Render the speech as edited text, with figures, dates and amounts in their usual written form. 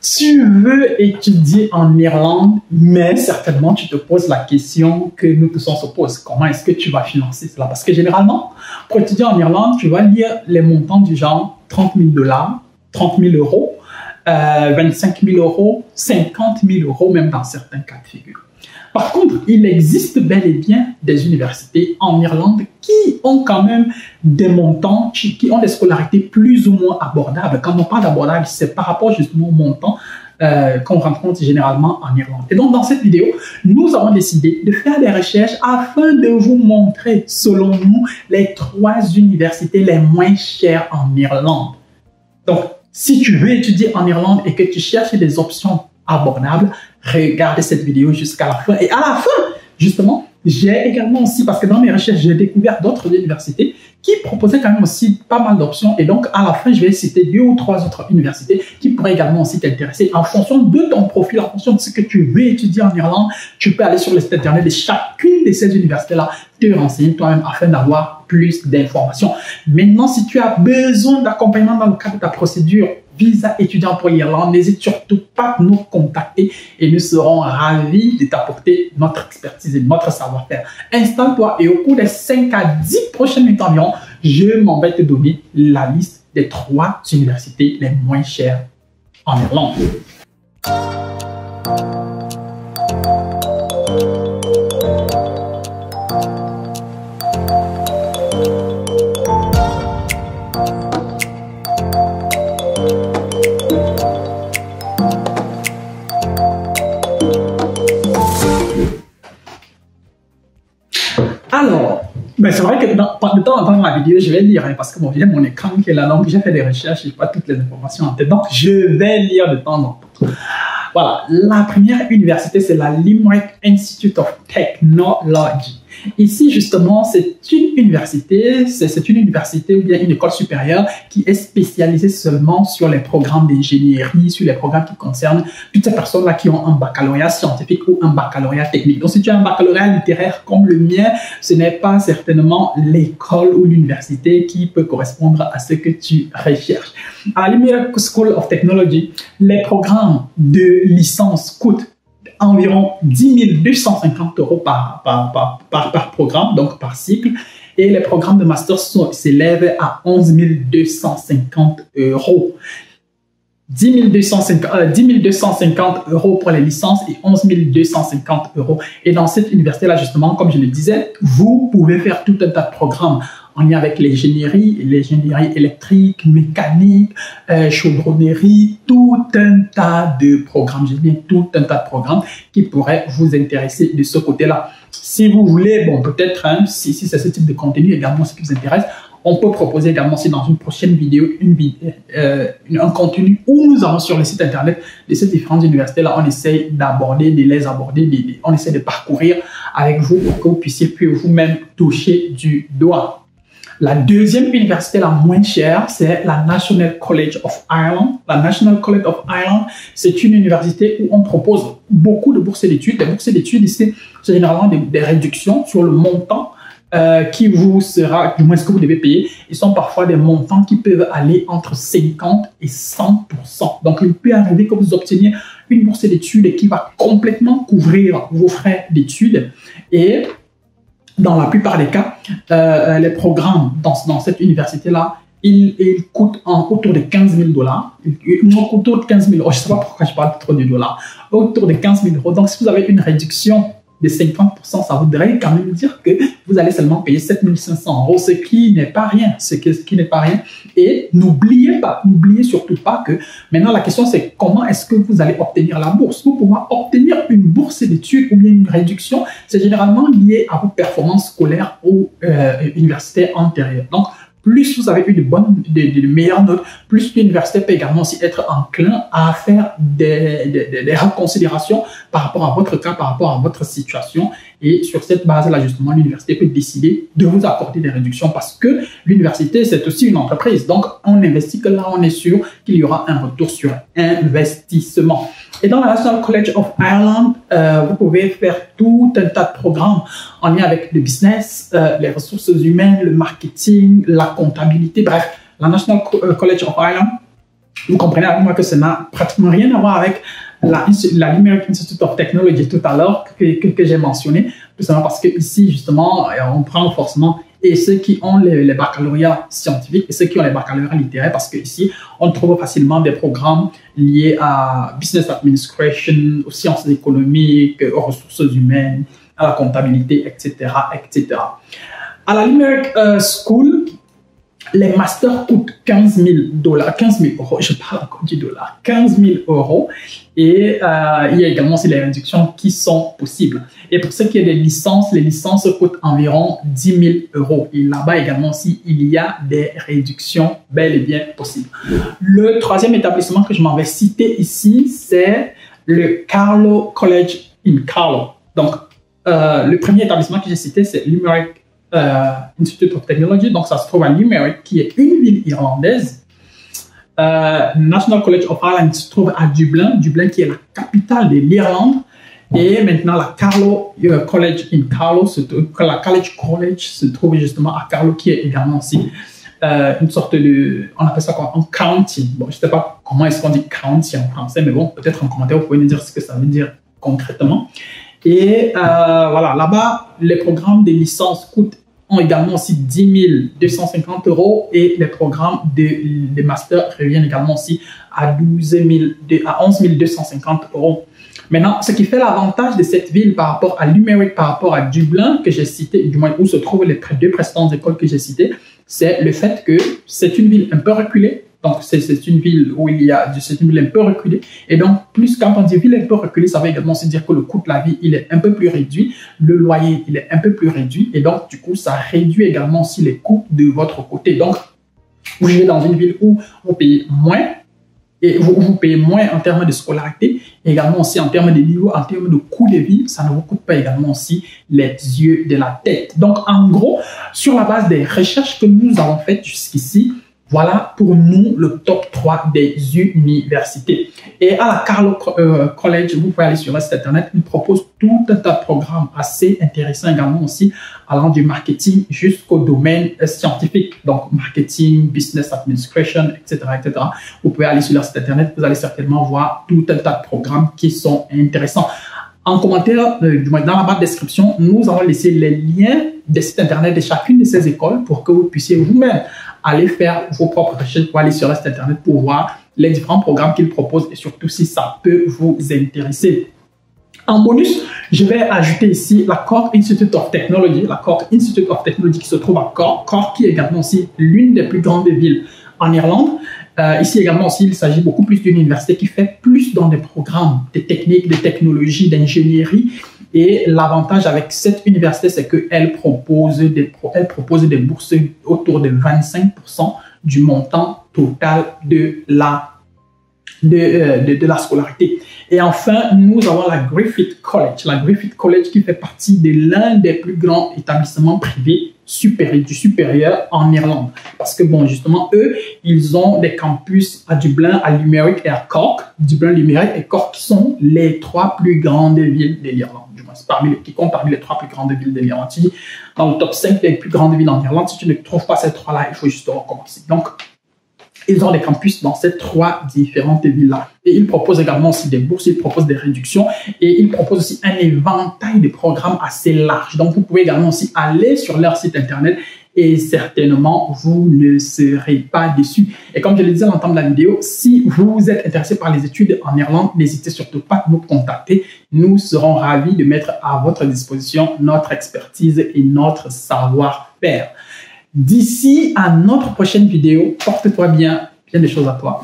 Tu veux étudier en Irlande, mais certainement tu te poses la question que nous tous on se pose. Comment est-ce que tu vas financer cela? Parce que généralement, pour étudier en Irlande, tu vas lire les montants du genre 30 000 $, 30 000 euros, 25 000 euros, 50 000 euros, même dans certains cas de figure. Par contre, il existe bel et bien des universités en Irlande qui ont quand même des montants, qui ont des scolarités plus ou moins abordables. Quand on parle d'abordable, c'est par rapport justement au montant qu'on rencontre généralement en Irlande. Et donc, dans cette vidéo, nous avons décidé de faire des recherches afin de vous montrer, selon nous, les 3 universités les moins chères en Irlande. Donc, si tu veux étudier en Irlande et que tu cherches des options abordables, regardez cette vidéo jusqu'à la fin. Et à la fin, justement, j'ai également aussi, parce que dans mes recherches, j'ai découvert d'autres universités qui proposaient quand même aussi pas mal d'options. Et donc, à la fin, je vais citer 2 ou 3 autres universités qui pourraient également aussi t'intéresser. En fonction de ton profil, en fonction de ce que tu veux étudier en Irlande, tu peux aller sur le site internet de chacune de ces universités-là, te renseigner toi-même afin d'avoir plus d'informations. Maintenant, si tu as besoin d'accompagnement dans le cadre de ta procédure visa étudiant pour l'Irlande, n'hésite surtout pas à nous contacter et nous serons ravis de t'apporter notre expertise et notre savoir-faire. Installe-toi et au cours des 5 à 10 prochaines minutes environ, je m'en vais te donner la liste des 3 universités les moins chères en Irlande. Alors, c'est vrai que de temps en temps dans la vidéo, je vais lire, hein, parce que j'ai mon écran qui est là, donc j'ai fait des recherches, je n'ai pas toutes les informations en tête, donc je vais lire de temps en temps. Voilà, la première université, c'est la Limerick Institute of Technology. Ici, justement, c'est une université ou bien une école supérieure qui est spécialisée seulement sur les programmes d'ingénierie, sur les programmes qui concernent toutes ces personnes-là qui ont un baccalauréat scientifique ou un baccalauréat technique. Donc, si tu as un baccalauréat littéraire comme le mien, ce n'est pas certainement l'école ou l'université qui peut correspondre à ce que tu recherches. À Limerick School of Technology, les programmes de licence coûtent environ 10 250 € par programme, donc par cycle. Et les programmes de master s'élèvent à 11 250 €. 10 250 € pour les licences et 11 250 €. Et dans cette université-là, justement, comme je le disais, vous pouvez faire tout un tas de programmes en lien avec l'ingénierie électrique, mécanique, chaudronnerie, tout un tas de programmes, je dis bien tout un tas de programmes qui pourraient vous intéresser de ce côté-là. Si vous voulez, bon, peut-être, hein, si c'est ce type de contenu également ce qui vous intéresse, on peut proposer également aussi dans une prochaine vidéo un contenu où nous allons sur le site internet de ces différentes universités-là, on essaye d'aborder, on essaie de parcourir avec vous pour que vous puissiez vous-même toucher du doigt. La deuxième université la moins chère, c'est la National College of Ireland. La National College of Ireland, c'est une université où on propose beaucoup de bourses d'études. Les bourses d'études ici, c'est généralement des réductions sur le montant qui vous sera, du moins ce que vous devez payer. Ils sont parfois des montants qui peuvent aller entre 50 et 100%. Donc, il peut arriver que vous obteniez une bourse d'études qui va complètement couvrir vos frais d'études. Et dans la plupart des cas, les programmes dans cette université-là, ils coûtent autour de 15 000 $. Autour de 15 000 €. Je ne sais pas pourquoi je parle trop de dollars. Autour de 15 000 €. Donc, si vous avez une réduction de 50%, ça voudrait quand même dire que vous allez seulement payer 7 500 €, ce qui n'est pas rien. Et n'oubliez surtout pas que maintenant la question c'est comment est-ce que vous allez obtenir la bourse. Pour pouvoir obtenir une bourse d'études ou bien une réduction, c'est généralement lié à vos performances scolaires ou universitaires antérieures. Donc, plus vous avez eu de meilleures notes, plus l'université peut également aussi être enclin à faire des reconsidérations par rapport à votre cas, par rapport à votre situation. Et sur cette base-là, justement, l'université peut décider de vous accorder des réductions parce que l'université, c'est aussi une entreprise. Donc, on investit que là, on est sûr qu'il y aura un retour sur investissement. Et dans la National College of Ireland, vous pouvez faire tout un tas de programmes en lien avec le business, les ressources humaines, le marketing, la comptabilité. Bref, la National College of Ireland Vous comprenez avec moi que ça n'a pratiquement rien à voir avec la Limerick Institute of Technology tout à l'heure que j'ai mentionné, tout simplement parce que ici, justement, on prend forcément et ceux qui ont les baccalauréats scientifiques et ceux qui ont les baccalauréats littéraires, parce que ici, on trouve facilement des programmes liés à Business Administration, aux sciences économiques, aux ressources humaines, à la comptabilité, etc., etc. À la Limerick School, les masters coûtent 15 000 euros, je parle encore du dollar, 15 000 euros, et il y a également aussi les réductions qui sont possibles. Et pour ce qui est des licences, les licences coûtent environ 10 000 euros. Et là-bas également aussi, il y a des réductions bel et bien possibles. Le troisième établissement que je m'en vais citer ici, c'est le Carlow College in Carlow. Donc, le premier établissement que j'ai cité, c'est Limerick Institute of Technology, donc ça se trouve à Limerick, qui est une ville irlandaise. National College of Ireland se trouve à Dublin, qui est la capitale de l'Irlande. Et maintenant, la Carlow College in Carlow, la College se trouve justement à Carlow, qui est également aussi une sorte de, on appelle ça quoi, un county. Bon, je ne sais pas comment est-ce qu'on dit county en français, mais bon, peut-être en commentaire, vous pouvez nous dire ce que ça veut dire concrètement. Et voilà, là-bas, les programmes de licence ont également aussi 10 250 euros et les programmes de master reviennent également aussi à 11 250 euros. Maintenant, ce qui fait l'avantage de cette ville par rapport à Limerick, par rapport à Dublin, que j'ai cité, du moins où se trouvent les deux précédentes écoles que j'ai citées, c'est le fait que c'est une ville un peu reculée. Donc, c'est une ville où c'est une ville un peu reculée. Et donc, plus quand on dit ville un peu reculée, ça veut également aussi dire que le coût de la vie, il est un peu plus réduit. Le loyer, il est un peu plus réduit. Et donc, du coup, ça réduit également aussi les coûts de votre côté. Donc, vous vivez dans une ville où vous payez moins. Et vous payez moins en termes de scolarité, et également aussi en termes de niveau, en termes de coût de vie, ça ne vous coûte pas également aussi les yeux de la tête. Donc, en gros, sur la base des recherches que nous avons faites jusqu'ici, voilà pour nous le top 3 des universités. Et à la Carlow College, vous pouvez aller sur le site internet, ils proposent tout un tas de programmes assez intéressants également aussi, allant du marketing jusqu'au domaine scientifique. Donc, marketing, business administration, etc., etc. Vous pouvez aller sur leur site internet, vous allez certainement voir tout un tas de programmes qui sont intéressants. En commentaire, dans la barre de description, nous allons laisser les liens des sites internet de chacune de ces écoles pour que vous puissiez vous-même aller faire vos propres recherches pour aller sur le site internet pour voir les différents programmes qu'ils proposent et surtout si ça peut vous intéresser. En bonus, je vais ajouter ici la Cork Institute of Technology, qui se trouve à Cork, qui est également aussi l'une des plus grandes villes en Irlande. Ici également aussi, il s'agit beaucoup plus d'une université qui fait plus dans des programmes de techniques, de technologie, d'ingénierie. Et l'avantage avec cette université, c'est qu'elle propose des bourses autour de 25% du montant total de la scolarité. Et enfin, nous avons la Griffith College. La Griffith College qui fait partie de l'un des plus grands établissements privés du supérieur en Irlande. Parce que, bon, justement, eux, ils ont des campus à Dublin, à Limerick et à Cork. Dublin, Limerick et Cork qui sont les 3 plus grandes villes de l'Irlande. Qui comptent parmi les 3 plus grandes villes de l'Irlande. Dans le top 5 des plus grandes villes en Irlande, si tu ne trouves pas ces 3-là, il faut juste recommencer. Donc, ils ont des campus dans ces 3 différentes villes-là. Et ils proposent également aussi des bourses, ils proposent des réductions et ils proposent aussi un éventail de programmes assez large. Donc, vous pouvez également aussi aller sur leur site internet et certainement, vous ne serez pas déçus. Et comme je le disais à l'entame de la vidéo, si vous êtes intéressé par les études en Irlande, n'hésitez surtout pas à nous contacter. Nous serons ravis de mettre à votre disposition notre expertise et notre savoir-faire. D'ici à notre prochaine vidéo, porte-toi bien, bien des choses à toi.